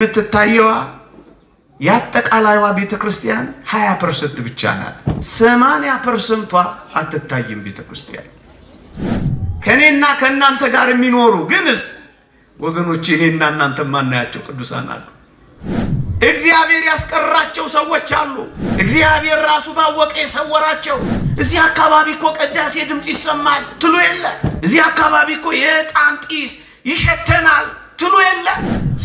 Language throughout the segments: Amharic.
ብትታየዋ ያጠቃላይዋ ቤተክርስቲያን 20% ብቻ ናት 80% አትታይም ቤተክርስቲያን ከኔና ከናንተ ጋር የሚኖሩ ግንስ ወገኖቼ እኔና እናንተ ማናያቸው ቅዱሳን አሉ እግዚአብሔር ያስቀራቸው ሰዎች አሉ እግዚአብሔር ራሱ ባወቀ የሰወራቸው እዚህ አካባቢ እኮ ቅዳሴ ድምጽ ይሰማል ትሉ የለ እዚህ አካባቢ እኮ የዕጣን ጢስ ይሸተናል ትሉ የለ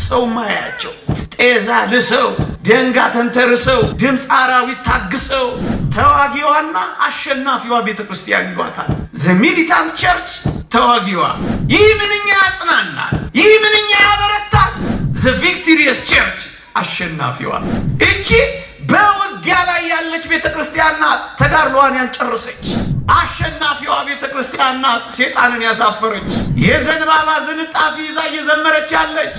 ሰው ማያቸው ጤዛ ልሰው ደንጋ ተንተርሰው ድምጽ አራዊት ታግሰው ተዋጊዋና አሸናፊዋ ቤተክርስቲያን ይሏታል ዘ ሚሊታንት ቸርች ተዋጊዋ ይህ ምንኛ ያጽናናል ይህ ምንኛ ያበረታል ዘ ቪክቶሪየስ ቸርች አሸናፊዋ እቺ በውጊያ ላይ ያለች ቤተክርስቲያን ናት ተጋድሎዋን ያልጨረሰች አሸናፊዋ ቤተክርስቲያን ናት ሰይጣንን ያሳፈረች የዘንባባ ዝንጣፊ ይዛ እየዘመረች ያለች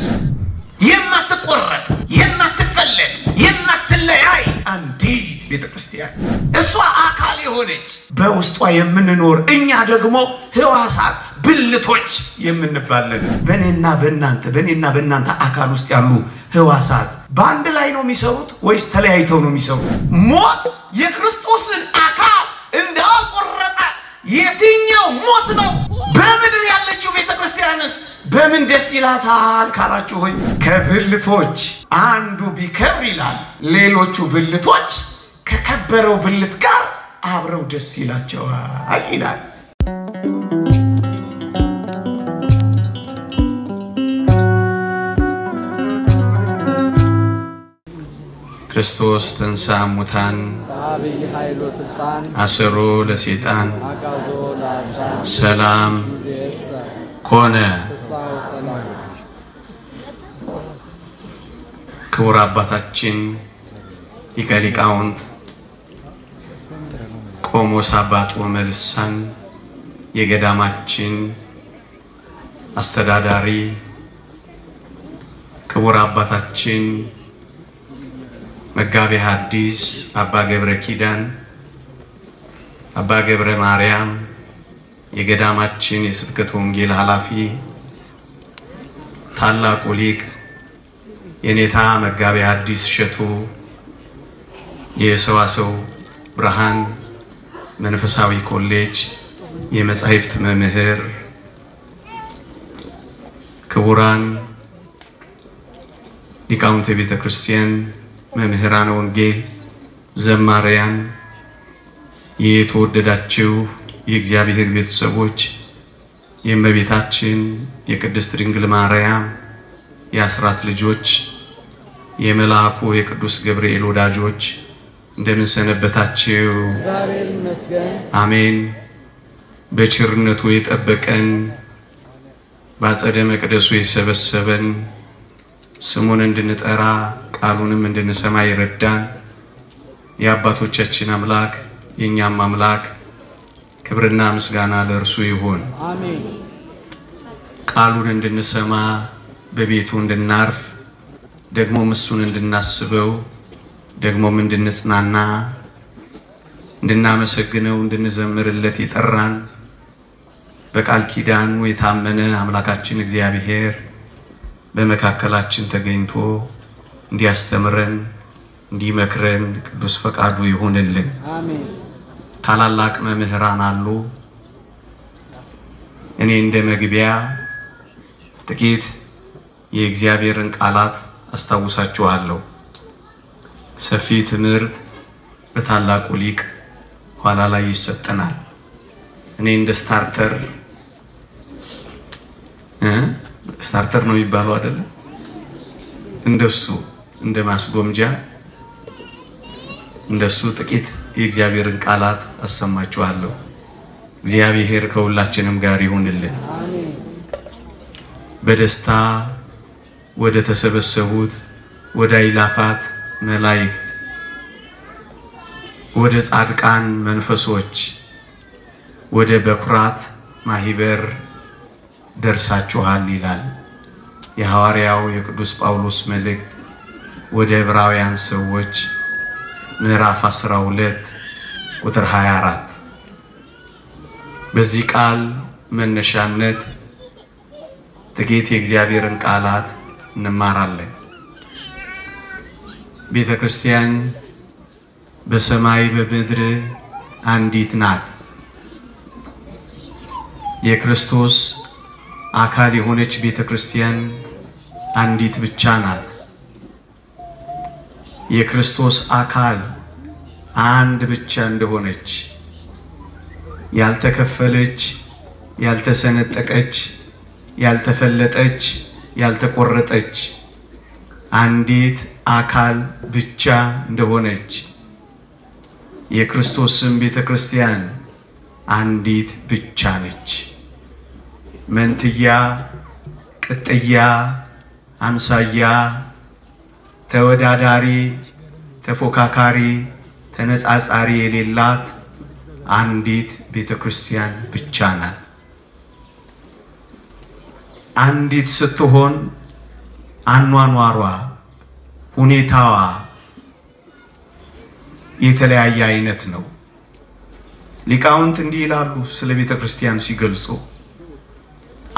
የማትቆረጥ የማትፈለጥ የማትለያይ አንዲት ቤተክርስቲያን እሷ አካል የሆነች በውስጧ የምንኖር እኛ ደግሞ ህዋሳት ብልቶች የምንባለን በኔና በእናንተ አካል ውስጥ ያሉ ህዋሳት ባንድ ላይ ነው የሚሰሩት ወይስ ተለያይተው ነው የሚሰሩት ሞት የክርስቶስን አካል እንዳቆረጠ የትኛው ሞት ነው በምድር ያለችው ቤተክርስቲያንስ በምን ደስ ይላታል ካላችሁ ሆይ ከብልቶች አንዱ ቢከብር ይላል ሌሎቹ ብልቶች ከከበረው ብልት ጋር አብረው ደስ ይላቸዋል ይላል ክርስቶስ ተንሥአ እሙታን በአብይ ኃይል ወሥልጣን አሰሮ ለሰይጣን አጋዞ ለአዳም ሰላም ኮነ ክቡር አባታችን ሊቀ ሊቃውንት ቆሞስ አባ ጦመ ልሳን የገዳማችን አስተዳዳሪ ክቡር አባታችን መጋቤ ሐዲስ አባ ገብረ ኪዳን አባ ገብረ ማርያም የገዳማችን የስብከተ ወንጌል ኃላፊ ታላቁ ሊቅ የኔታ መጋቤ ሐዲስ እሸቱ የሰዋሰው ብርሃን መንፈሳዊ ኮሌጅ የመጻሕፍት መምህር ክቡራን ሊቃውንተ ቤተ ክርስቲያን መምህራን ወንጌል ዘማሪያን የተወደዳችሁ የእግዚአብሔር ቤተሰቦች የእመቤታችን የቅድስት ድንግል ማርያም የአስራት ልጆች የመልአኩ የቅዱስ ገብርኤል ወዳጆች እንደምን ሰነበታችሁ እግዚአብሔር ይመስገን አሜን በቸርነቱ የጠበቀን ባጸደ መቅደሱ የሰበሰበን ስሙን እንድንጠራ ቃሉንም እንድንሰማ ይረዳን የአባቶቻችን አምላክ የኛም አምላክ ክብርና ምስጋና ለእርሱ ይሁን አሜን ቃሉን እንድንሰማ በቤቱ እንድናርፍ ደግሞ እሱን እንድናስበው ደግሞ እንድንጽናና እንድናመሰግነው እንድንዘምርለት ይጠራን በቃል ኪዳኑ የታመነ አምላካችን እግዚአብሔር በመካከላችን ተገኝቶ እንዲያስተምረን እንዲመክረን ቅዱስ ፈቃዱ ይሁንልን አሜን ታላላቅ መምህራን አሉ እኔ እንደ መግቢያ ጥቂት የእግዚአብሔርን ቃላት አስተዋውሳችኋለሁ ሰፊ ትምህርት በታላቁ ሊቅ ኋላ ላይ ይሰጠናል እኔ እንደ ስታርተር ነው የሚባለው አይደል እንደሱ እንደ ማስጎምጃ እንደሱ ጥቂት የእግዚአብሔርን ቃላት አሰማችኋለሁ እግዚአብሔር ከሁላችንም ጋር ይሁንልን አሜን በደስታ ወደ ተሰበሰቡት ወደ አእላፋት መላእክት ወደ ጻድቃን መንፈሶች ወደ በኩራት ማህበር ደርሳችኋል ይላል የሐዋርያው የቅዱስ ጳውሎስ መልእክት ወደ ዕብራውያን ሰዎች ምዕራፍ 12 ቁጥር 24 በዚህ ቃል መነሻነት ጥቂት የእግዚአብሔርን ቃላት እንማራለን ቤተክርስቲያን በሰማይ በምድር አንዲት ናት። የክርስቶስ አካል የሆነች ቤተክርስቲያን አንዲት ብቻ ናት። የክርስቶስ አካል አንድ ብቻ እንደሆነች ያልተከፈለች፣ ያልተሰነጠቀች፣ ያልተፈለጠች፣ ያልተቆረጠች አንዲት አካል ብቻ እንደሆነች የክርስቶስም ቤተክርስቲያን አንዲት ብቻ ነች። መንትያ፣ ቅጥያ፣ አምሳያ፣ ተወዳዳሪ፣ ተፎካካሪ፣ ተነጻጻሪ የሌላት አንዲት ቤተክርስቲያን ብቻ ናት። አንዲት ስትሆን አኗኗሯ፣ ሁኔታዋ የተለያየ አይነት ነው። ሊቃውንት እንዲህ ይላሉ ስለ ቤተክርስቲያን ሲገልጹ፣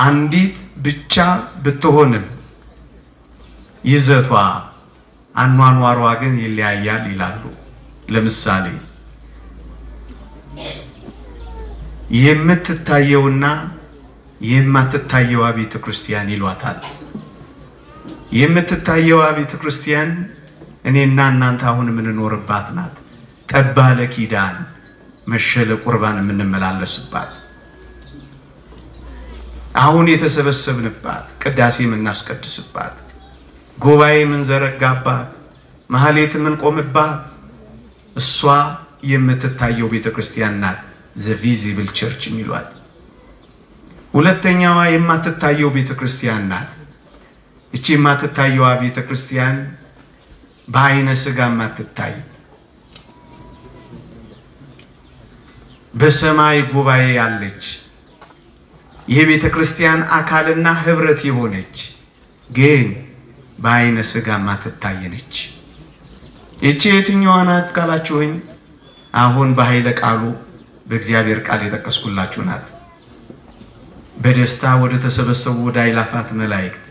አንዲት ብቻ ብትሆንም ይዘቷ፣ አኗኗሯ ግን ይለያያል ይላሉ። ለምሳሌ የምትታየውና የማትታየው ቤተክርስቲያን ይሏታል። የምትታየው ቤተክርስቲያን እኔና እናንተ አሁን የምንኖርባት ናት። ጠባለ ኪዳን መሸለ ቁርባን የምንመላለስባት፣ አሁን የተሰበሰብንባት፣ ቅዳሴ የምናስቀድስባት፣ ጉባኤ የምንዘረጋባት፣ ማህሌት የምንቆምባት እሷ የምትታየው ቤተክርስቲያን ናት። ዘ ቪዚብል ቸርች የሚሏት። ሁለተኛዋ የማትታየው ቤተክርስቲያን ናት። እቺ የማትታየው ቤተክርስቲያን በአይነ ስጋ የማትታይ በሰማይ ጉባኤ ያለች የቤተክርስቲያን አካልና ህብረት የሆነች ግን በአይነ ስጋ የማትታይ ነች። እቺ የትኛዋ ናት ካላችሁኝ አሁን በኃይለ ቃሉ በእግዚአብሔር ቃል የተቀስኩላችሁ ናት። በደስታ ወደ ተሰበሰቡ ወደ አእላፋት መላእክት፣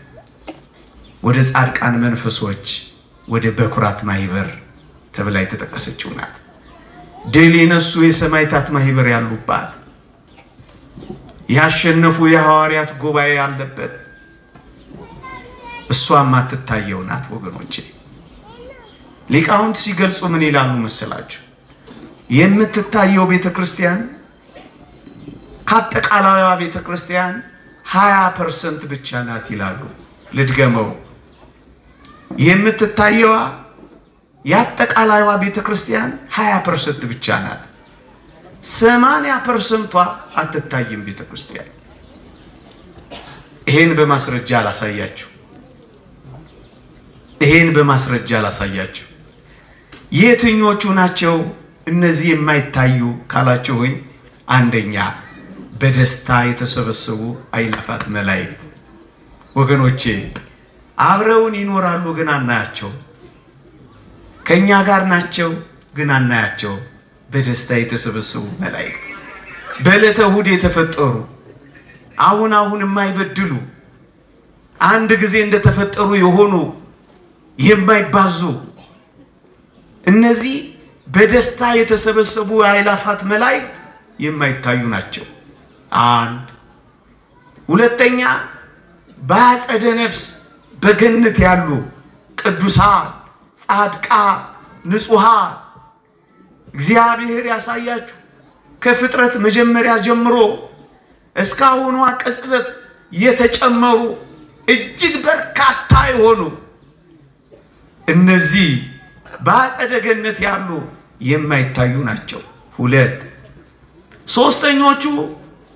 ወደ ጻድቃን መንፈሶች፣ ወደ በኩራት ማህበር ተብላ የተጠቀሰችው ናት። ድል የነሱ የሰማዕታት ማህበር ያሉባት፣ ያሸነፉ የሐዋርያት ጉባኤ ያለበት እሷ የማትታየው ናት ወገኖቼ። ሊቃውንት ሲገልጹ ምን ይላሉ መሰላችሁ? የምትታየው ቤተክርስቲያን ከአጠቃላይዋ ቤተክርስቲያን 20% ብቻ ናት ይላሉ። ልድገመው። የምትታየው የአጠቃላይዋ ቤተክርስቲያን 20% ብቻ ናት። 80% አትታይም ቤተክርስቲያን። ይሄን በማስረጃ ላሳያችሁ። የትኞቹ ናቸው እነዚህ የማይታዩ ካላችሁኝ፣ አንደኛ በደስታ የተሰበሰቡ አእላፋት መላእክት ወገኖቼ፣ አብረውን ይኖራሉ ግን አናያቸው። ከኛ ጋር ናቸው ግን አናያቸው። በደስታ የተሰበሰቡ መላእክት በዕለተ እሑድ የተፈጠሩ አሁን የማይበድሉ አንድ ጊዜ እንደተፈጠሩ የሆኑ የማይባዙ እነዚህ በደስታ የተሰበሰቡ አእላፋት መላእክት የማይታዩ ናቸው። አንድ ሁለተኛ በአጸደ ነፍስ በገነት ያሉ ቅዱሳን፣ ጻድቃን፣ ንጹሃን እግዚአብሔር ያሳያችሁ ከፍጥረት መጀመሪያ ጀምሮ እስካሁኗ ቅጽበት የተጨመሩ እጅግ በርካታ የሆኑ እነዚህ በአጸደ ገነት ያሉ የማይታዩ ናቸው። ሁለት ሶስተኞቹ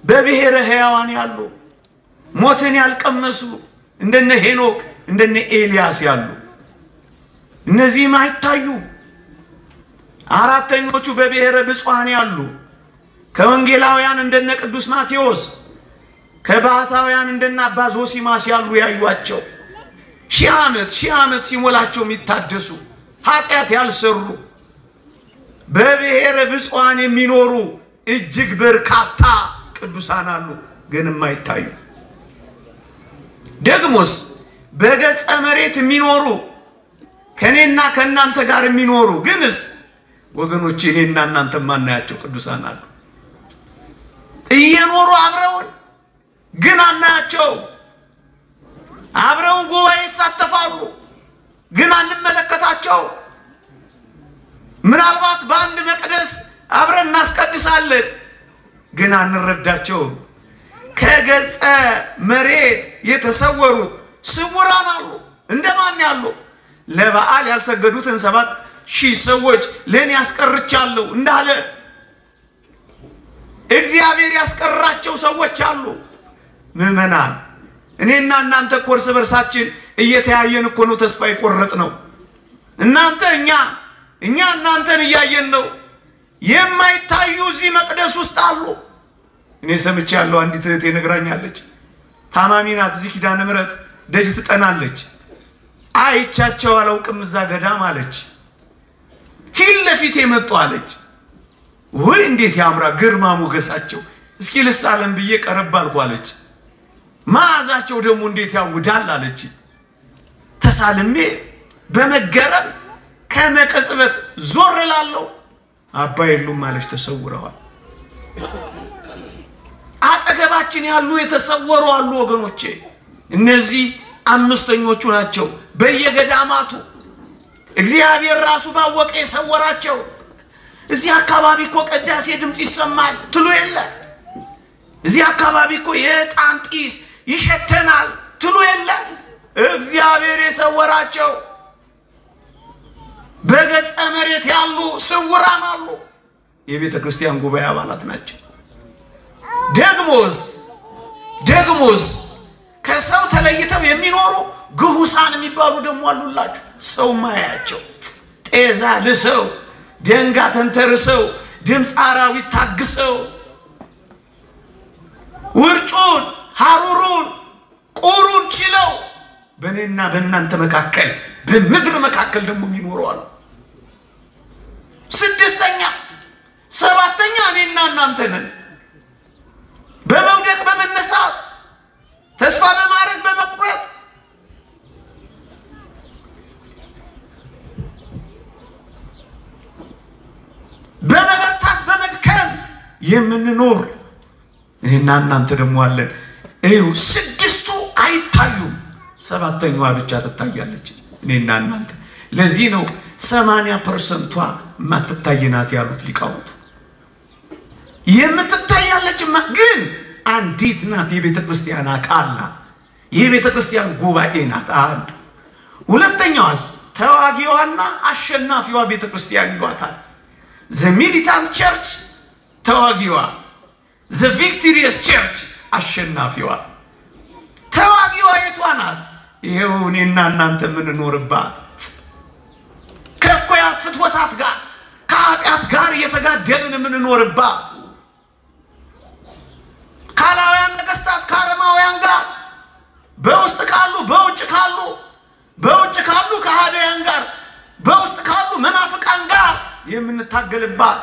በብሔረ ሕያዋን ያሉ ሞትን ያልቀመሱ እንደነ ሄኖክ እንደነ ኤልያስ ያሉ እነዚህ ማይታዩ። አራተኞቹ በብሔረ ብፁዓን ያሉ ከወንጌላውያን እንደነ ቅዱስ ማቴዎስ፣ ከባህታውያን እንደነ አባ ዞሲማስ ያሉ ያዩአቸው ሺህ ዓመት ሲሞላቸው የሚታደሱ ኃጢአት ያልሰሩ በብሔረ ብፁዓን የሚኖሩ እጅግ በርካታ ቅዱሳን አሉ ግን የማይታዩ። ደግሞስ በገጸ መሬት የሚኖሩ ከኔና ከናንተ ጋር የሚኖሩ ግንስ ወገኖቼ እኔና እናንተ ማናያቸው ቅዱሳን አሉ እየኖሩ አብረውን ግን አናያቸው አብረውን ጉባኤ ይሳተፋሉ ግን አንመለከታቸው ምናልባት በአንድ መቅደስ አብረን እናስቀድሳለን ግን አንረዳቸው ከገጸ መሬት የተሰወሩ ስውራን አሉ እንደማን ያሉ ለበዓል ያልሰገዱትን 7000 ሰዎች ለኔ ያስቀርቻለሁ እንዳለ እግዚአብሔር ያስቀራቸው ሰዎች አሉ ምእመናን እኔና እናንተ ኮርስ በርሳችን እየተያየን እኮ ነው ተስፋ ይቆረጥ ነው እናንተ እኛ እናንተን እያየን ነው የማይታዩ እዚህ መቅደስ ውስጥ አሉ እኔ ሰምቻለሁ አንዲት እህቴ ነግራኛለች ታማሚ ናት እዚህ ኪዳነ ምሕረት ደጅ ትጠናለች አይቻቸው አላውቅም እዛ ገዳም አለች ፊት ለፊት የመጡ አለች ወይ እንዴት ያምራ ግርማ ሞገሳቸው እስኪ ልሳለም ብዬ ቀረብ አልኩ አለች ማዛቸው ደግሞ እንዴት ያውዳል አለች ተሳልሜ በመገረም ከመቀጽበት ዞር ላለው አባይሉም ማለች ተሰውረዋል አጠገባችን ያሉ የተሰወሩ አሉ ወገኖቼ እነዚህ አምስተኞቹ ናቸው በየገዳማቱ እግዚአብሔር ራሱ ባወቀ የሰወራቸው እዚህ አካባቢ እኮ ቅዳሴ ድምጽ ይሰማል ትሉ የለ እዚህ አካባቢ እኮ የዕጣን ጢስ ይሸተናል ትሉ የለ እግዚአብሔር የሰወራቸው በገጸ መሬት ያሉ ስውራን አሉ የቤተ ክርስቲያን ጉባኤ አባላት ናቸው ደግሞስ ከሰው ተለይተው የሚኖሩ ግሁሳን የሚባሉ ደግሞ አሉላችሁ ሰው ማያቸው ጤዛ ልሰው ደንጋ ተንተርሰው ድምጽ አራዊት ታግሰው ውርጩን ሐሩሩን ቁሩን ችለው በእኔና በእናንተ መካከል በምድር መካከል ደግሞ የሚኖሩ አሉ ስድስተኛ ሰባተኛ እኔና እናንተ ነን በመውደቅ በመነሳት ተስፋ በማድረግ በመቁረጥ በመበርታት በመድከም የምንኖር እኔና እናንተ ደግሞ አለን እዩ ስድስቱ አይታዩም ሰባተኛዋ ብቻ ትታያለች እኔና እናንተ ለዚህ ነው 80% ማትታየናት ያሉት ሊቃውንቱ የምትታያለች ግን አንዲት ናት የቤተ ክርስቲያን አካል ናት የቤተ ክርስቲያን ጉባኤ ናት አንድ ሁለተኛዋስ ተዋጊዋና አሸናፊዋ ቤተ ክርስቲያን ይሏታል the militant church ተዋጊዋ the victorious church አሸናፊዋ ተዋጊዋ የቷ ናት ይሄው እኔና እናንተ የምንኖርባት ከቆያት ፍትወታት ጋር ከኃጢአት ጋር እየተጋደልን የምንኖርባት ካላውያን ነገስታት ካረማውያን ጋር በውስጥ ካሉ በውጭ ካሉ ከሃዲያን ጋር በውስጥ ካሉ መናፍቃን ጋር የምንታገልባት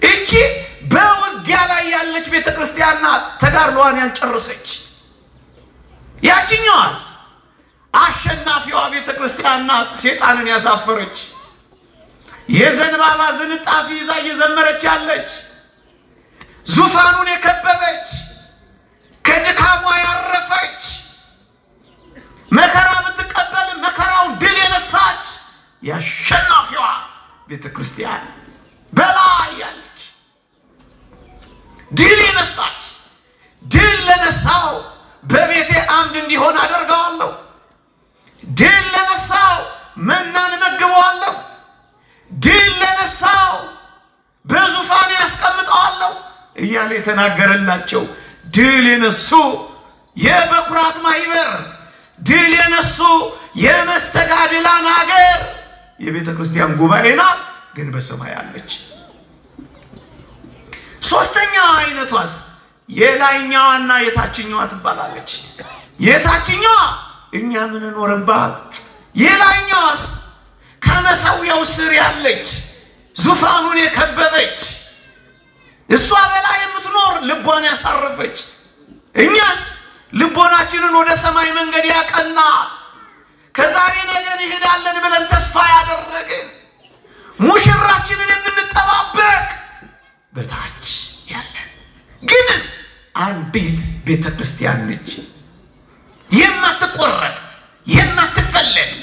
እቺ በውጊያ ላይ ያለች ቤተ ክርስቲያን ናት ተጋድሎዋን ያልጨረሰች ያቺኛዋስ አሸናፊዋ ቤተ ክርስቲያን ናት ሰይጣንን ያሳፈረች የዘንባባ ዝንጣፊ ይዛ እየዘመረች ያለች ዙፋኑን የከበበች ከድካሟ ያረፈች መከራ ብትቀበል መከራውን ድል የነሳች ያሸናፊዋ ቤተ ክርስቲያን በላይ ያለች ድል የነሳች ድል ለነሳው በቤቴ አምድ እንዲሆን አደርጋለሁ ድል ለነሳው መናን መግበዋለሁ ድል ለነሳው በዙፋን ያስቀምጣለሁ እያለ የተናገረላቸው ድል የነሱ የበኩራት ማይበር ድል የነሱ የመስተጋድላን ሀገር የቤተ ክርስቲያን ጉባኤ ናት ግን በሰማይ አለች ሶስተኛ አይነቷስ የላይኛዋና የታችኛዋ ትባላለች የታችኛዋ እኛ ምን እንኖርባት የላይኛዋስ ከመሰዊያው ስር ያለች ዙፋኑን የከበበች እሷ በላይ የምትኖር ልቧን ያሳረፈች እኛስ ልቦናችንን ወደ ሰማይ መንገድ ያቀና ከዛሬ ነገን እንሄዳለን ብለን ተስፋ ያደረግን ሙሽራችንን የምንጠባበቅ በታች ያለን ግንስ አንዲት ቤተክርስቲያን ነች የማትቆረጥ የማትፈለጥ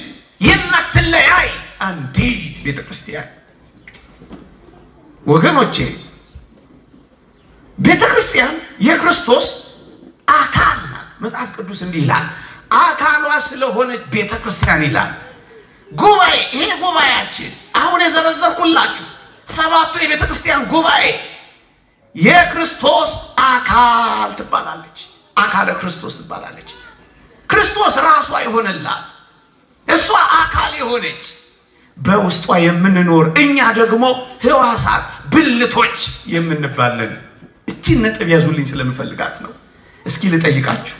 የማትለያይ አንዲት ቤተክርስቲያን ወገኖቼ ቤተክርስቲያን የክርስቶስ አካል ናት መጽሐፍ ቅዱስ እንዲህ ይላል አካሏ ስለሆነች ቤተክርስቲያን ይላል ጉባኤ ይሄ ጉባኤያችን አሁን የዘረዘርኩላችሁ ሰባቱ የቤተክርስቲያን ጉባኤ የክርስቶስ አካል ትባላለች አካለ ክርስቶስ ትባላለች ክርስቶስ ራሷ ይሆነላት እሷ አካል የሆነች በውስጧ የምንኖር እኛ ደግሞ ሕዋሳት ብልቶች የምንባለን እቺ ነጥብ ያዙልኝ ስለምፈልጋት ነው እስኪ ልጠይቃችሁ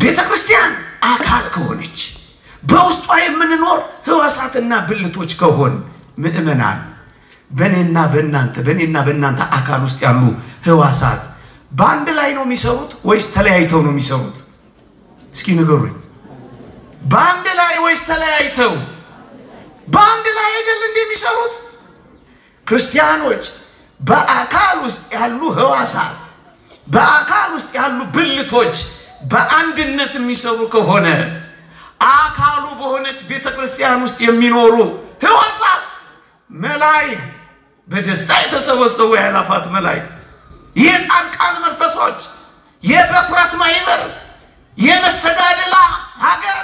ቤተክርስቲያን አካል ከሆነች በውስጧ የምንኖር ሕዋሳትና ብልቶች ከሆን ምእመናን በኔና በእናንተ አካል ውስጥ ያሉ ሕዋሳት በአንድ ላይ ነው የሚሰሩት ወይስ ተለያይተው ነው የሚሰሩት እስኪ ንገሩኝ በአንድ ላይ ወይስ ተለያይተው በአንድ ላይ አይደል እንደሚሰሩት ክርስቲያኖች በአካል ውስጥ ያሉ ሕዋሳት በአካል ውስጥ ያሉ ብልቶች በአንድነት የሚሰሩ ከሆነ አካሉ በሆነች ቤተክርስቲያን ውስጥ የሚኖሩ ሕዋሳት መላእክት በደስታ የተሰበሰቡ ያላፋት መላእክት የጻድቃን መንፈሶች የበኩራት ማይበር የመስተጋድላ ሀገር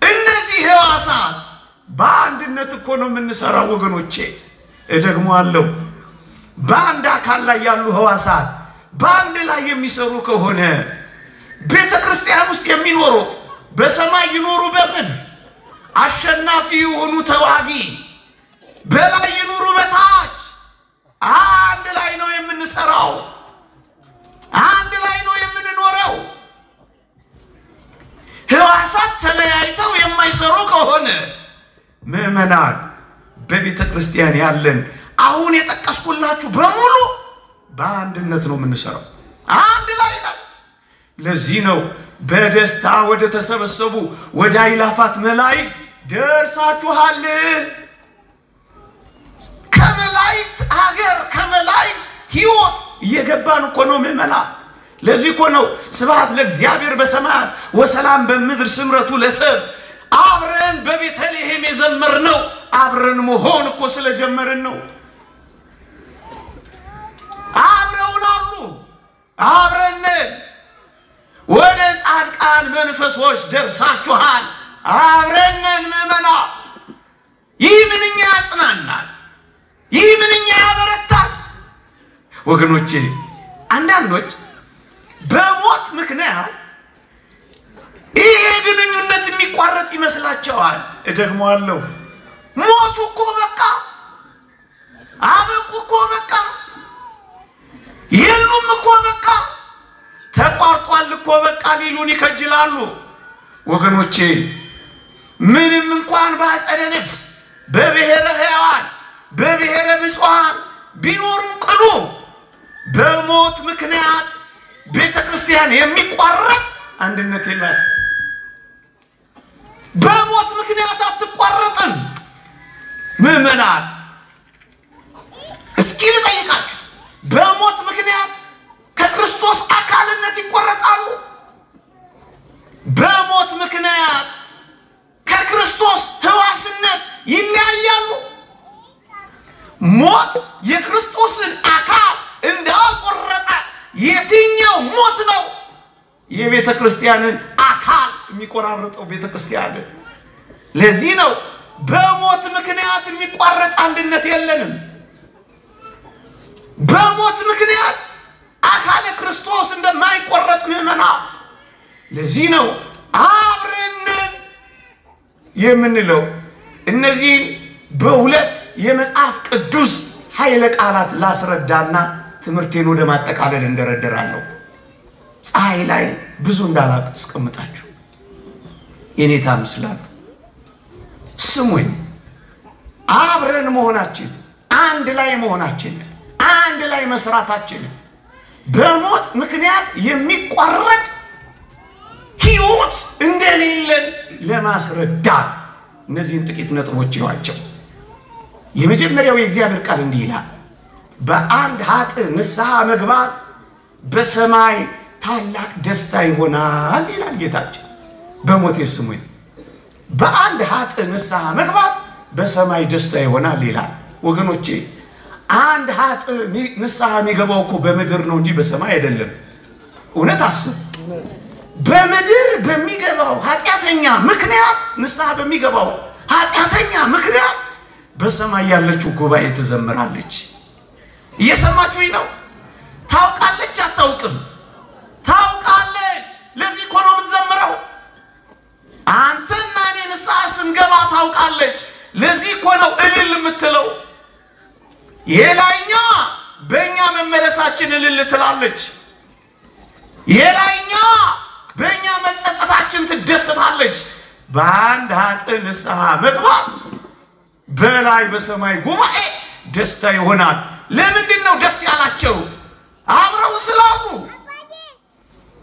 እነዚህ ሕዋሳት በአንድነት እኮ ነው የምንሰራው ወገኖቼ እደግመዋለሁ በአንድ አካል ላይ ያሉ ሕዋሳት በአንድ ላይ የሚሰሩ ከሆነ ቤተክርስቲያን ውስጥ የሚኖሩ በሰማይ ይኖሩ በምድር አሸናፊ የሆኑ ተዋጊ በላይ ይኖሩ በታች አንድ ላይ ነው የምንሰራው አንድ ላይ ነው የምንኖረው ሕዋሳት ተለያይተው የማይሰሩ ከሆነ ምእመናን በቤተክርስቲያን ያለን አሁን የጠቀስኩላችሁ በሙሉ በአንድነት ነው የምንሰራው አንድ ላይ ነው ለዚህ ነው በደስታ ወደ ተሰበሰቡ ወደ አእላፋት መላእክት ደርሳችኋል ከመላእክት ሀገር ከመላእክት ሕይወት እየገባን እኮ ነው ምእመናን ለዚህ እኮ ነው ስብሐት ለእግዚአብሔር በሰማያት ወሰላም በምድር ስምረቱ ለሰብ አብረን በቤተልሔም የዘመርነው አብረን መሆን እኮ ስለጀመርን ነው አብረውን አሉ አብረን ወደ ጻድቃን መንፈሶች ደርሳችኋል አብረን ምእመናን ይህ ምንኛ ያጽናናል ይህ ምንኛ ያበረታል ወገኖቼ አንዳንዶች በሞት ምክንያት ይሄ ግንኙነት የሚቋረጥ ይመስላቸዋል እደግመዋለሁ ሞቱ እኮ በቃ አበቁ እኮ በቃ የሉም እኮ በቃ ተቋርጧል እኮ በቃ ሊሉን ይከጅላሉ ወገኖቼ ምንም እንኳን በአጸደ ነፍስ በብሔረ ሕያዋን በብሔረ ብፁዓን ቢኖሩም ቅሉ በሞት ምክንያት ቤተክርስቲያን የሚቋረጥ አንድነት የላት በሞት ምክንያት አትቋረጥም ምእመናን እስኪ ልጠይቃችሁ በሞት ምክንያት ከክርስቶስ አካልነት ይቆረጣሉ በሞት ምክንያት ከክርስቶስ ሕዋስነት ይለያያሉ ሞት የክርስቶስን አካል እንዳቆረጠ የትኛው ሞት ነው የቤተክርስቲያንን አካል የሚቆራረጠው ቤተክርስቲያን ለዚህ ነው በሞት ምክንያት የሚቋረጥ አንድነት የለንም በሞት ምክንያት አካለ ክርስቶስ እንደማይቆረጥ ምእመናን ለዚህ ነው አብረን የምንለው እነዚህ በሁለት የመጽሐፍ ቅዱስ ኃይለ ቃላት ላስረዳና ትምህርቴን ወደ ማጠቃለል እንደረደራለሁ ፀሐይ ላይ ብዙ እንዳላቅ እስቀምጣችሁ የኔታ ምስላሉ ስሙኝ አብረን መሆናችን አንድ ላይ መሆናችን አንድ ላይ መስራታችን በሞት ምክንያት የሚቋረጥ ሕይወት እንደሌለን ለማስረዳት እነዚህን ጥቂት ነጥቦች ይዋቸው። የመጀመሪያው የእግዚአብሔር ቃል እንዲህ ይላል፣ በአንድ ኃጥእ ንስሐ መግባት በሰማይ ታላቅ ደስታ ይሆናል ይላል ጌታችን። በሞቴ ስሙኝ፣ በአንድ ኃጥእ ንስሐ መግባት በሰማይ ደስታ ይሆናል ይላል። ወገኖቼ አንድ ኃጥእ ንስሐ የሚገባው እኮ በምድር ነው እንጂ በሰማይ አይደለም። እውነት አስብ። በምድር በሚገባው ኃጢአተኛ ምክንያት ንስሐ በሚገባው ኃጢአተኛ ምክንያት በሰማይ ያለችው ጉባኤ ትዘምራለች። እየሰማችሁኝ ነው? ታውቃለች አታውቅም? ታውቃለች። ለዚህ እኮ ነው የምትዘምረው። አንተና እኔ ንስሐ ስንገባ ታውቃለች። ለዚህ እኮ ነው እልል የምትለው። የላይኛ በእኛ መመለሳችን እልል ትላለች። የላይኛ በእኛ መጸጸታችን ትደሰታለች። በአንድ ኃጥእ ንስሐ መግባት በላይ በሰማይ ጉባኤ ደስታ ይሆናል። ለምንድን ነው ደስ ያላቸው? አብረው ስላሉ፣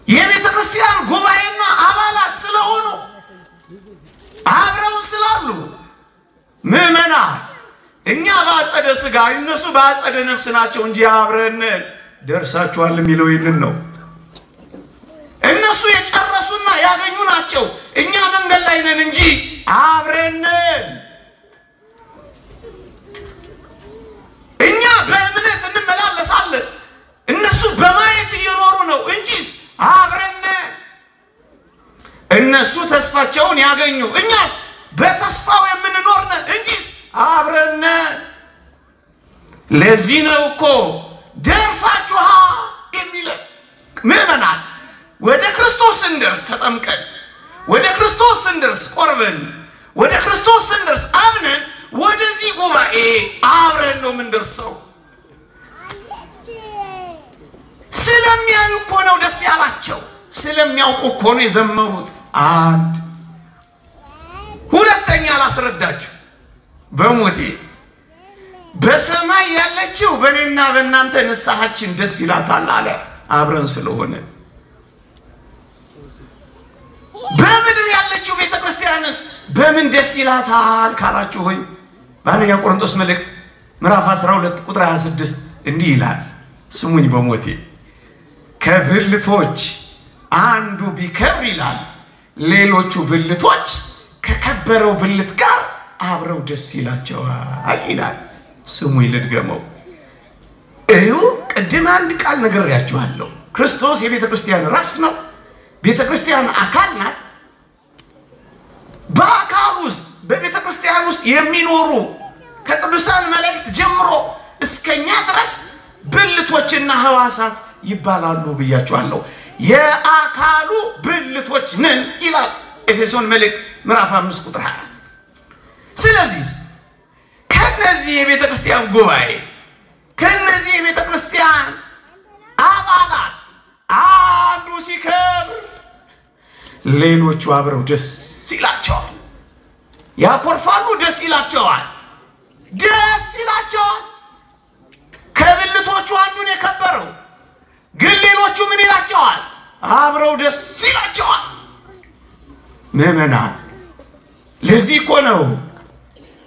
የቤተ ክርስቲያን ጉባኤና አባላት ስለሆኑ፣ አብረው ስላሉ። ምዕመናን እኛ በአጸደ ሥጋ እነሱ በአጸደ ነፍስ ናቸው እንጂ አብረን ደርሳችኋል የሚለው ይህንን ነው። እነሱ የጨረሱና ያገኙ ናቸው። እኛ መንገድ ላይ ነን እንጂ አብረን። እኛ በእምነት እንመላለሳለን፣ እነሱ በማየት እየኖሩ ነው እንጂስ አብረን። እነሱ ተስፋቸውን ያገኙ፣ እኛስ በተስፋው የምንኖር ነን እንጂስ አብረን። ለዚህ ነው እኮ ደርሳችኋል የሚለን። ምዕመናን ወደ ክርስቶስ እንደርስ ተጠምቀን፣ ወደ ክርስቶስ እንደርስ ቆርበን፣ ወደ ክርስቶስ እንደርስ አምነን ወደዚህ ጉባኤ አብረን ነው የምንደርሰው። ስለሚያዩ እኮ ነው ደስ ያላቸው፣ ስለሚያውቁ እኮ ነው የዘመሩት። አንድ ሁለተኛ ላስረዳችሁ። በሞቴ በሰማይ ያለችው በእኔና በእናንተ ንስሐችን ደስ ይላታል አለ። አብረን ስለሆነ በምድር ያለችው ቤተክርስቲያንስ በምን ደስ ይላታል ካላችሁ ሆይ በአንደኛ ቆሮንቶስ መልእክት ምዕራፍ 12 ቁጥር 26 እንዲህ ይላል። ስሙኝ በሞቴ ከብልቶች አንዱ ቢከብር ይላል ሌሎቹ ብልቶች ከከበረው ብልት ጋር አብረው ደስ ይላቸዋል ይላል። ስሙኝ ልድገመው። እዩ ቅድም አንድ ቃል ነግሬያችኋለሁ። ክርስቶስ የቤተ ክርስቲያን ራስ ነው። ቤተ ክርስቲያን አካል ናት። በአካል ውስጥ በቤተ ክርስቲያን ውስጥ የሚኖሩ ከቅዱሳን መላእክት ጀምሮ እስከኛ ድረስ ብልቶችና ሕዋሳት ይባላሉ ብያችኋለሁ። የአካሉ ብልቶች ነን ይላል ኤፌሶን መልእክት ምዕራፍ 5 ቁጥር 20። ስለዚህ ከነዚህ የቤተ ክርስቲያን ጉባኤ ከነዚህ የቤተ ክርስቲያን አባላት አንዱ ሲከብር ሌሎቹ አብረው ደስ ይላቸዋል፣ ያኮርፋሉ፣ ደስ ይላቸዋል፣ ደስ ይላቸዋል። ከብልቶቹ አንዱን የከበረው ግን ሌሎቹ ምን ይላቸዋል? አብረው ደስ ይላቸዋል። ምዕመናን ለዚህ እኮ ነው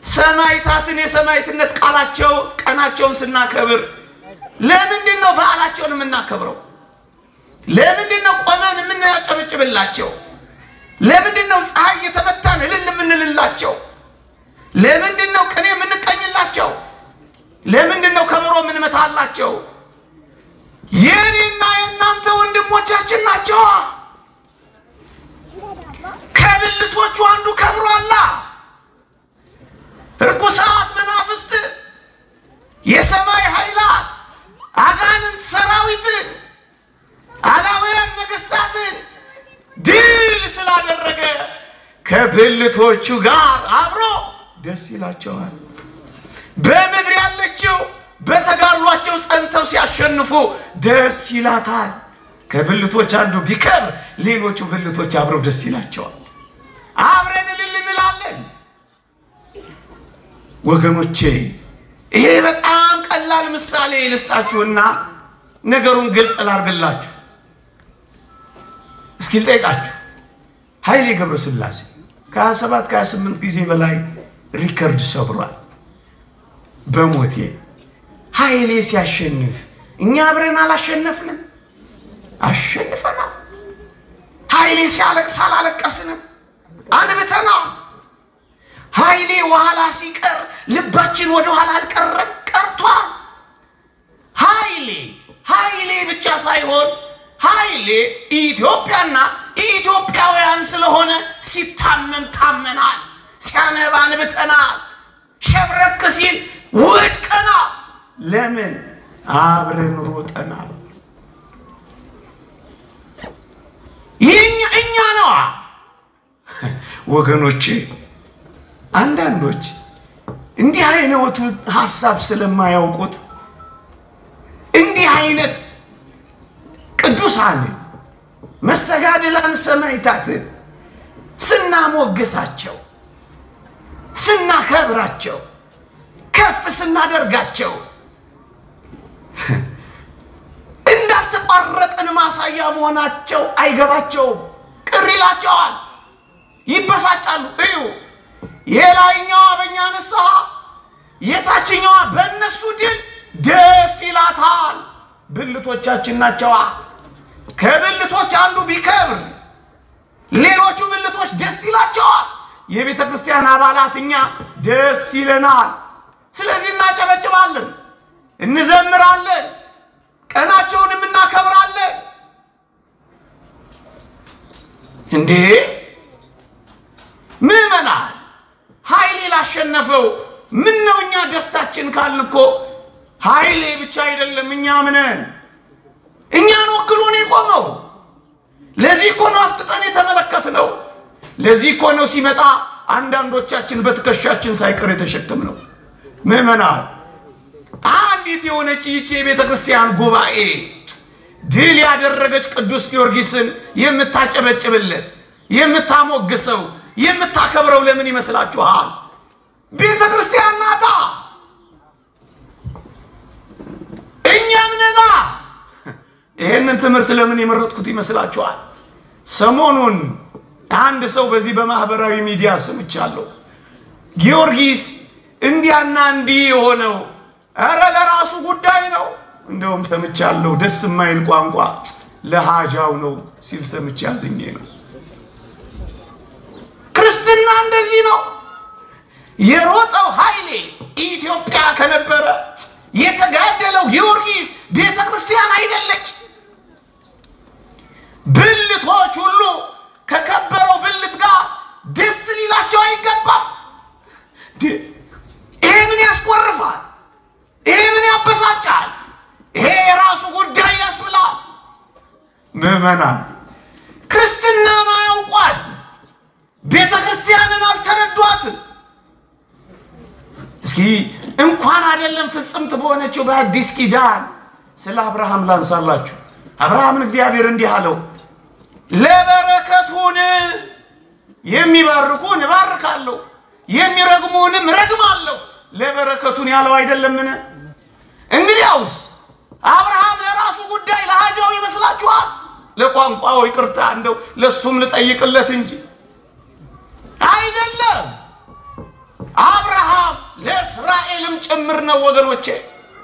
ሰማዕታትን የሰማዕትነት ቃላቸው ቀናቸውን ስናከብር ለምንድን ነው በዓላቸውን የምናከብረው? ለምንድን ነው ቆመን የምናጨበጭብላቸው? ለምንድን ነው ፀሐይ እየተመታን እልል የምንልላቸው? ለምንድን ነው ቅኔ የምንቀኝላቸው? ለምንድን ነው ከበሮ የምንመታላቸው? የኔና የእናንተ ወንድሞቻችን ናቸው። ከብልቶቹ አንዱ ከብሯላ። ርኩሳት መናፍስት፣ የሰማይ ኃይላት፣ አጋንንት ሰራዊት፣ አላውያን ነገስታትን ድል ስላደረገ ከብልቶቹ ጋር አብሮ ደስ ይላቸዋል። በምድር ያለችው በተጋድሏቸው ጸንተው ሲያሸንፉ ደስ ይላታል። ከብልቶች አንዱ ቢከብር ሌሎቹ ብልቶች አብረው ደስ ይላቸዋል። አብረን እልል እንላለን። ወገኖቼ ይሄ በጣም ቀላል ምሳሌ ልስጣችሁና ነገሩን ግልጽ ላድርግላችሁ። እስኪ ልጠይቃችሁ። ኃይሌ ገብረስላሴ ከ27 ከ28 ጊዜ በላይ ሪከርድ ሰብሯል በሞቴ ኃይሌ ሲያሸንፍ እኛ አብረን አላሸነፍንም አሸንፈናል ኃይሌ ሲያለቅስ አላለቀስንም አንብተናል ኃይሌ ወኋላ ሲቀር ልባችን ወደ ኋላ አልቀረም ቀርቷል ኃይሌ ብቻ ሳይሆን ኃይሌ ኢትዮጵያና ኢትዮጵያውያን ስለሆነ ሲታመን ታመናል ሲያነባ አንብተናል ሸብረክ ሲል ወድቀናል ለምን አብረን ሮጠናል እኛ ነው ወገኖቼ አንዳንዶች እንዲህ አይነቱ ሐሳብ ስለማያውቁት እንዲህ አይነት ቅዱሳን መስተጋድላን ሰማዕታት ስናሞግሳቸው ስናከብራቸው ከፍ ስናደርጋቸው እንዳልተቋረጠን ማሳያ መሆናቸው አይገባቸውም ቅር ይላቸዋል ይበሳጫሉ እዩ የላይኛው በእኛ ንስሐ የታችኛው በእነሱ ድል ደስ ይላታል ብልቶቻችን ናቸው ከብልቶች አንዱ ቢከብር ሌሎቹ ብልቶች ደስ ይላቸዋል የቤተ ክርስቲያን አባላት እኛ ደስ ይለናል ስለዚህ እናጨበጭባለን እንዘምራለን ቀናቸውንም እናከብራለን እንዴ ምዕመናን ኃይሌ ላሸነፈው ምን ነው እኛ ደስታችን ካልንኮ ኃይሌ ብቻ አይደለም እኛ ምንን እኛን ወክሎ ነው የቆመው ለዚህ እኮ ነው አፍጥጠን የተመለከትነው ለዚህ እኮ ነው ሲመጣ አንዳንዶቻችን በትከሻችን ሳይቀር የተሸከምነው ምዕመናን አንዲት የሆነች ይህች የቤተ ክርስቲያን ጉባኤ ድል ያደረገች ቅዱስ ጊዮርጊስን የምታጨበጭብለት የምታሞግሰው የምታከብረው ለምን ይመስላችኋል ቤተ ክርስቲያን ናታ እኛም ነና ይሄንን ትምህርት ለምን የመረጥኩት ይመስላችኋል ሰሞኑን አንድ ሰው በዚህ በማህበራዊ ሚዲያ ሰምቻለሁ ጊዮርጊስ እንዲያና እንዲ ሆነው አረ ለራሱ ጉዳይ ነው እንደውም ሰምቻለሁ ደስ የማይል ቋንቋ ለሃጃው ነው ሲል ሰምቻ ያዝኜ ነው ክርስትና እንደዚህ ነው የሮጠው ኃይሌ ኢትዮጵያ ከነበረ የተጋደለው ጊዮርጊስ ቤተ ክርስቲያን አይደለች ብልቶች ሁሉ ከከበረው ብልት ጋር ደስ ሊላቸው አይገባም ይሄ ምን ያስቆርፋል ይሄ ምን ያበሳጫል ይሄ የራሱ ጉዳይ ያስብላል ምዕመናን ክርስትና ማያውቋት ቤተ ክርስቲያንን አልተረዷት እስኪ እንኳን አይደለም ፍጽምት በሆነችው በአዲስ ኪዳን ስለ አብርሃም ላንሳላችሁ አብርሃምን እግዚአብሔር እንዲህ አለው ለበረከቱን የሚባርኩን እባርካለሁ የሚረግሙንም ረግማለሁ ለበረከቱን ያለው አይደለምን እንግዲያውስ አብርሃም ለራሱ ጉዳይ ለሃጃው ይመስላችኋል ለቋንቋው ይቅርታ እንደው ለሱም ልጠይቅለት እንጂ አይደለም አብርሃም ለእስራኤልም ጭምር ነው ወገኖቼ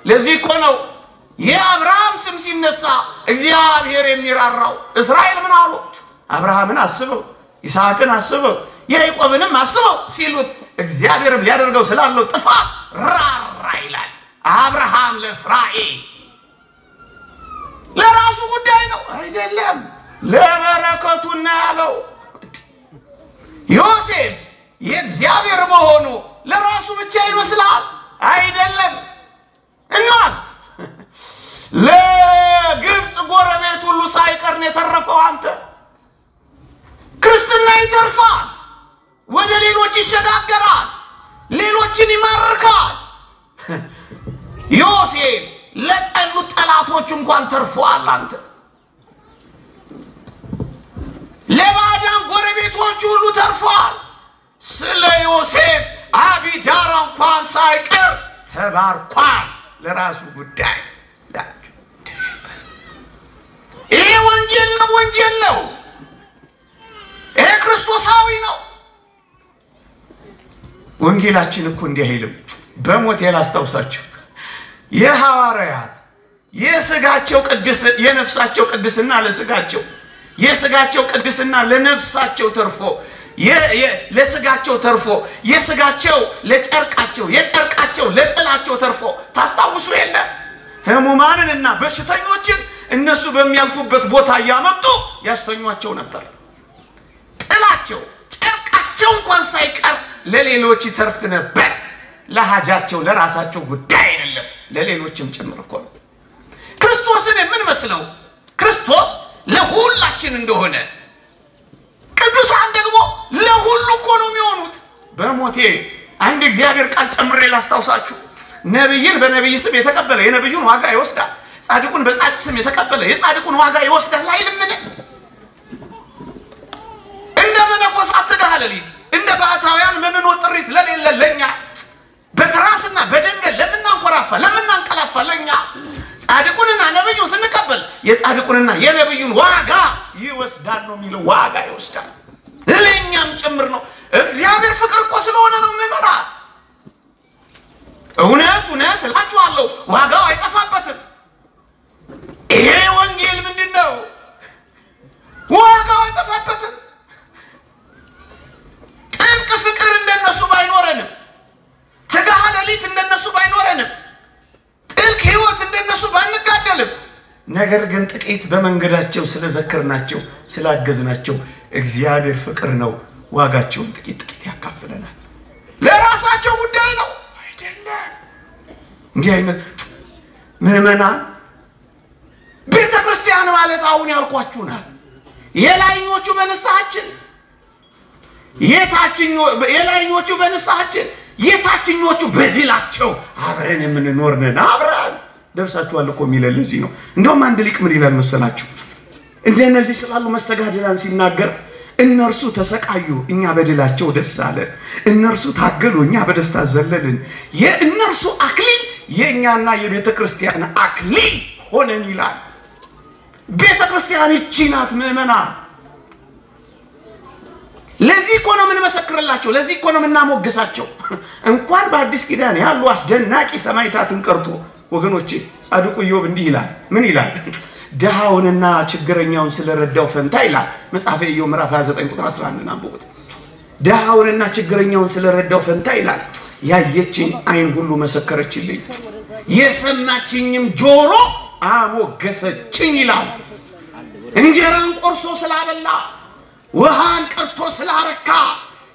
ለዚህ እኮ ነው የአብርሃም ስም ሲነሳ እግዚአብሔር የሚራራው እስራኤል ምን አሉ አብርሃምን አስበው ይስሐቅን አስበው ያዕቆብንም አስበው ሲሉት እግዚአብሔርም ሊያደርገው ስላለው ጥፋት ራራ ይላል አብርሃም ለእስራኤል ለራሱ ጉዳይ ነው አይደለም ለበረከቱና ያለው ዮሴፍ የእግዚአብሔር መሆኑ ለራሱ ብቻ ይመስላል አይደለም እናስ ለግብጽ ጎረቤት ሁሉ ሳይቀር ነው የተረፈው አንተ ክርስትና ይተርፋል ወደ ሌሎች ይሸጋገራል ሌሎችን ይማርካል ዮሴፍ ለጠሉት ጠላቶች እንኳን ተርፏል አንተ ለባዳን ጎረቤቶች ሁሉ ተርፏል ስለ ዮሴፍ አቢዳራ እንኳን ሳይቀር ተባርኳል ለራሱ ጉዳይ ይሄ ወንጌል ነው ይሄ ክርስቶሳዊ ነው ወንጌላችን እኮ እንዲህ አይልም። በሞት ያላስታውሳችሁ የሐዋርያት የሥጋቸው ቅድስ የነፍሳቸው ቅድስና ለሥጋቸው የሥጋቸው ቅድስና ለነፍሳቸው ተርፎ ለሥጋቸው ተርፎ የሥጋቸው ለጨርቃቸው የጨርቃቸው ለጥላቸው ተርፎ ታስታውሱ የለ ሕሙማንንና በሽተኞችን እነሱ በሚያልፉበት ቦታ ያመጡ ያስተኛቸው ነበር። ጥላቸው ጨርቃቸው እንኳን ሳይቀር ለሌሎች ይተርፍ ነበር። ለሐጃቸው ለራሳቸው ጉዳይ አይደለም፣ ለሌሎችም ጭምር እኮ ነው። ክርስቶስን ምን መስለው ክርስቶስ ለሁላችን እንደሆነ ቅዱሳን ደግሞ ለሁሉ እኮ ነው የሚሆኑት። በሞቴ አንድ እግዚአብሔር ቃል ጨምሬ ላስታውሳችሁ። ነብይን በነብይ ስም የተቀበለ የነብዩን ዋጋ ይወስዳል፣ ጻድቁን በጻድቅ ስም የተቀበለ የጻድቁን ዋጋ ይወስዳል አይልምን? እንደ መነኮሳት ተዳህለሊት እንደ ባታውያን ምንኖ ጥሪት ለሌለ ለኛ በትራስና በደንገል ለምናንቆራፋ ለምናንቀላፋ ለኛ ጻድቁንና ነብዩን ስንቀበል የጻድቁንና የነብዩን ዋጋ ይወስዳል ነው የሚለው። ዋጋ ይወስዳል ለኛም ጭምር ነው። እግዚአብሔር ፍቅር እኮ ስለሆነ ነው የሚመራ። እውነት እውነት እላችኋለሁ ዋጋው አይጠፋበትም። ይሄ ወንጌል ምንድነው? ዋጋው አይጠፋበትም። ጥልቅ ፍቅር እንደነሱ ባይኖረንም ትጋሃ ሌሊት እንደነሱ ባይኖረንም ጥልቅ ሕይወት እንደነሱ ባንጋደልም ነገር ግን ጥቂት በመንገዳቸው ስለዘከርናቸው ስላገዝናቸው እግዚአብሔር ፍቅር ነው ዋጋቸውን ጥቂት ያካፍለናል። ለራሳቸው ጉዳይ ነው አይደለም። እንዲህ አይነት ምዕመናን ቤተክርስቲያን ማለት አሁን ያልኳችሁ ናት። የላይኞቹ በንስሐችን የላይኞቹ በንስሐችን የታችኞቹ በድላቸው አብረን የምንኖር ነን። አብረን ደርሳችኋል እኮ የሚለን ለዚህ ነው። እንደውም አንድ ሊቅ ምን ይላል መሰላችሁ? እንደነዚህ ስላሉ መስተጋድላን ሲናገር እነርሱ ተሰቃዩ እኛ በድላቸው ደስ አለን፣ እነርሱ ታገሉ እኛ በደስታ ዘለልን፣ የእነርሱ አክሊል የኛና የቤተክርስቲያን አክሊል ሆነን ይላል። ቤተክርስቲያን እቺ ናት ምዕመናን። ለዚህ እኮ ነው የምንመሰክርላቸው፣ ለዚህ እኮ ነው የምናሞግሳቸው። እንኳን በአዲስ ኪዳን ያሉ አስደናቂ ሰማዕታትን ቀርቶ ወገኖቼ ጻድቁ ኢዮብ እንዲህ ይላል። ምን ይላል? ድሃውንና ችግረኛውን ስለረዳው ፈንታ ይላል መጽሐፈ ኢዮብ ምዕራፍ 29 ቁጥር 11 አንብቡት። ድሃውንና ችግረኛውን ስለረዳው ፈንታ ይላል ያየችኝ አይን ሁሉ መሰከረችልኝ፣ የሰማችኝም ጆሮ አሞገሰችኝ ይላል። እንጀራን ቆርሶ ስላበላ ውሃን ቀርቶ ስላረካ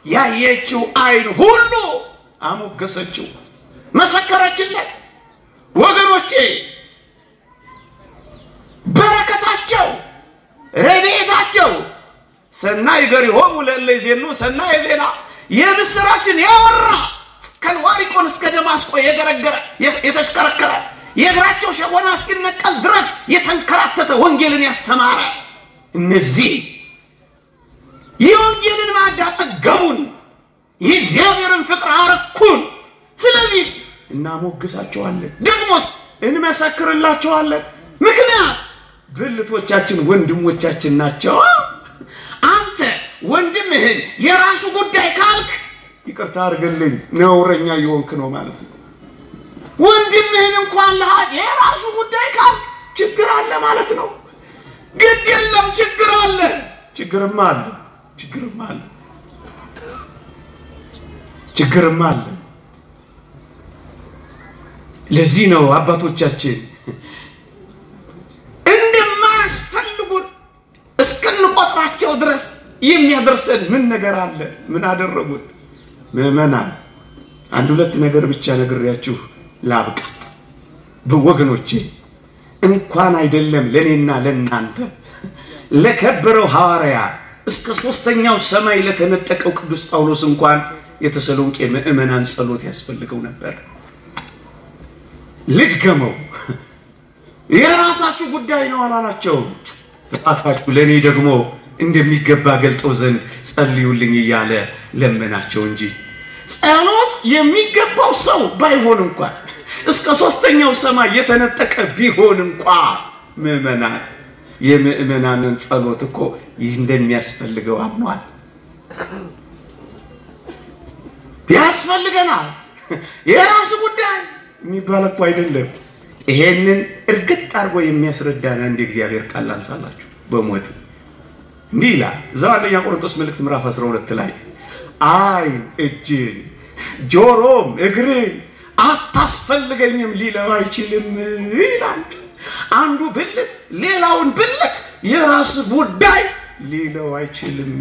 ያየችው አይን ሁሉ አሞገሰችው፣ መሰከረችለት። ወገኖቼ በረከታቸው ረድኤታቸው ሰናይ ገሪሆሙ ለእለ ይዜኑ ሰናይ ዜና የምስራችን ያወራ ከልዋሪቆን እስከ ደማስቆ የገረገረ የተሽከረከረ የእግራቸው ሸጎና እስኪነቀል ድረስ የተንከራተተ ወንጌልን ያስተማረ እነዚህ የወንጌልን ማዕድ አጠገቡን፣ የእግዚአብሔርን ፍቅር አረኩን። ስለዚህ እናሞግሳቸዋለን፣ ደግሞስ እንመሰክርላቸዋለን። ምክንያት ብልቶቻችን ወንድሞቻችን ናቸው። አንተ ወንድምህን የራሱ ጉዳይ ካልክ ይቅርታ አድርግልኝ ነውረኛ ይሆንክ ነው ማለት ነው። ወንድምህን እንኳን ለሃድ የራሱ ጉዳይ ካልክ ችግር አለ ማለት ነው። ግድ የለም ችግር አለ፣ ችግርም አለ። ለዚህ ነው አባቶቻችን እንደማያስፈልጉን እስከንቆጥራቸው ድረስ የሚያደርሰን ምን ነገር አለ? ምን አደረጉን? ምዕመናን አንድ ሁለት ነገር ብቻ ነግሬያችሁ ላብቃ። በወገኖቼ እንኳን አይደለም ለኔና ለናንተ ለከበረው ሐዋርያ እስከ ሶስተኛው ሰማይ ለተነጠቀው ቅዱስ ጳውሎስ እንኳን የተሰሎንቄ ምዕመናን ጸሎት ያስፈልገው ነበር። ልድገመው፣ የራሳችሁ ጉዳይ ነው አላላቸው። አፋችሁ ለኔ ደግሞ እንደሚገባ ገልጠው ዘንድ ጸልዩልኝ እያለ ለመናቸው እንጂ ጸሎት የሚገባው ሰው ባይሆን እንኳን እስከ ሶስተኛው ሰማይ የተነጠቀ ቢሆን እንኳን ምዕመናን የምዕመናንን ጸሎት እኮ እንደሚያስፈልገው አምኗል። ያስፈልገናል የራሱ ጉዳይ የሚባል እኮ አይደለም። ይሄንን እርግጥ አድርጎ የሚያስረዳን አንድ እግዚአብሔር ቃል አንሳላችሁ በሞት እንዲህ ይላል እዛው አንደኛ ቆሮንቶስ መልእክት ምዕራፍ 12 ላይ አይን እጅን ጆሮም እግርን አታስፈልገኝም ሊለው አይችልም ይላል። አንዱ ብልት ሌላውን ብልት የራሱ ጉዳይ ሊለው አይችልም።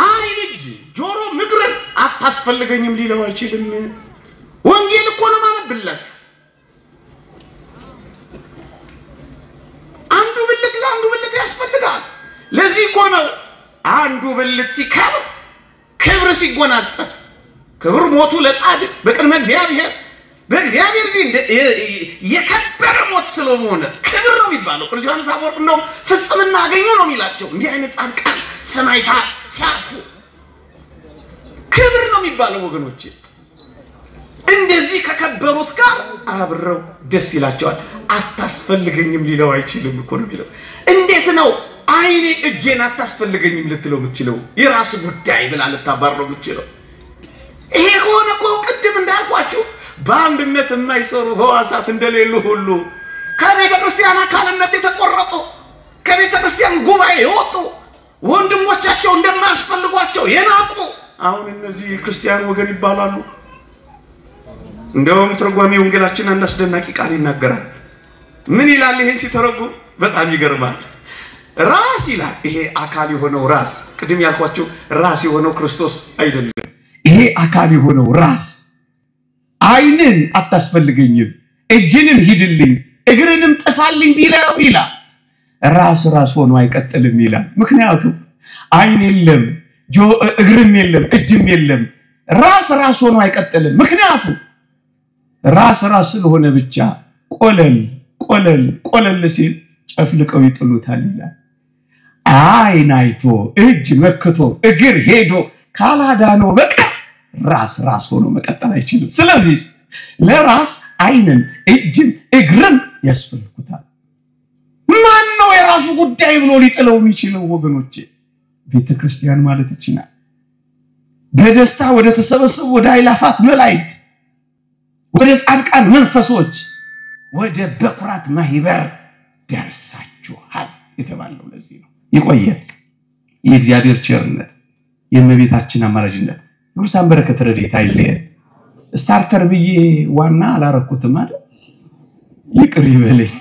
አይን እጅ ጆሮ እግርን አታስፈልገኝም ሊለው አይችልም። ወንጌል እኮ ነው ማነብላችሁ። አንዱ ብልት ለአንዱ ብልት ያስፈልጋል። ለዚህ እኮ ነው አንዱ ብልት ሲከብር ክብር ሲጎናጸፍ ክብር ሞቱ ለጻድቅ በቅድመ እግዚአብሔር በእግዚአብሔር ዘንድ የከበረ ሞት ስለሆነ ክብር ነው የሚባለው። ቅዱስ ዮሐንስ አፈወርቅ ነው ፍጽምና አገኙ ነው የሚላቸው። እንዲህ አይነት ጻድቃን ሰማዕታት ሲያርፉ ክብር ነው የሚባለው ወገኖቼ። እንደዚህ ከከበሩት ጋር አብረው ደስ ይላቸዋል። አታስፈልገኝም ሊለው አይችልም እኮ ነው የሚለው። እንዴት ነው አይኔ እጄን አታስፈልገኝም ልትለው የምትችለው? የራስ ጉዳይ ብላ ልታባረው የምትችለው? ይሄ ከሆነ እኮ ቅድም እንዳልኳችሁ በአንድነት የማይሰሩ ህዋሳት እንደሌሉ ሁሉ ከቤተ ክርስቲያን አካልነት የተቆረጡ ከቤተ ክርስቲያን ጉባኤ የወጡ ወንድሞቻቸው እንደማያስፈልጓቸው የናቁ አሁን እነዚህ ክርስቲያን ወገን ይባላሉ። እንደውም ትርጓሜ ወንጌላችን አንድ አስደናቂ ቃል ይናገራል። ምን ይላል? ይሄን ሲተረጉም በጣም ይገርማል። ራስ ይላል። ይሄ አካል የሆነው ራስ ቅድም ያልኳችሁ ራስ የሆነው ክርስቶስ አይደለም። ይሄ አካል የሆነው ራስ አይንን አታስፈልገኝም እጅንም ሂድልኝ እግርንም ጥፋልኝ ቢለው ይላል ራስ ሆኖ አይቀጥልም ይላል። ምክንያቱም አይን የለም እግርም የለም እጅም የለም ራስ ሆኖ አይቀጥልም። ምክንያቱም ራስ ስለሆነ ብቻ ቆለል ሲል ጨፍልቀው ይጥሉታል ይላል። አይን አይቶ እጅ መክቶ እግር ሄዶ ካላዳነው በቃ ራስ ሆኖ መቀጠል አይችልም። ስለዚህ ለራስ አይንን እጅን እግርን ያስፈልጉታል። ማን ነው የራሱ ጉዳይ ብሎ ሊጥለው የሚችለው ወገኖቼ? ቤተክርስቲያን ማለት ይችላል። በደስታ ወደ ተሰበሰቡ ወደ አእላፋት መላእክት ወደ ጻድቃን መንፈሶች ወደ በኩራት ማህበር ደርሳችኋል የተባለው ለዚህ ነው። ይቆያል። የእግዚአብሔር ቸርነት የእመቤታችን አማላጅነት ቅዱሳን በረከት ረድኤት አይለየን። ስታርተር ብዬ ዋና አላረኩትም አይደል? ይቅር ይበለኝ።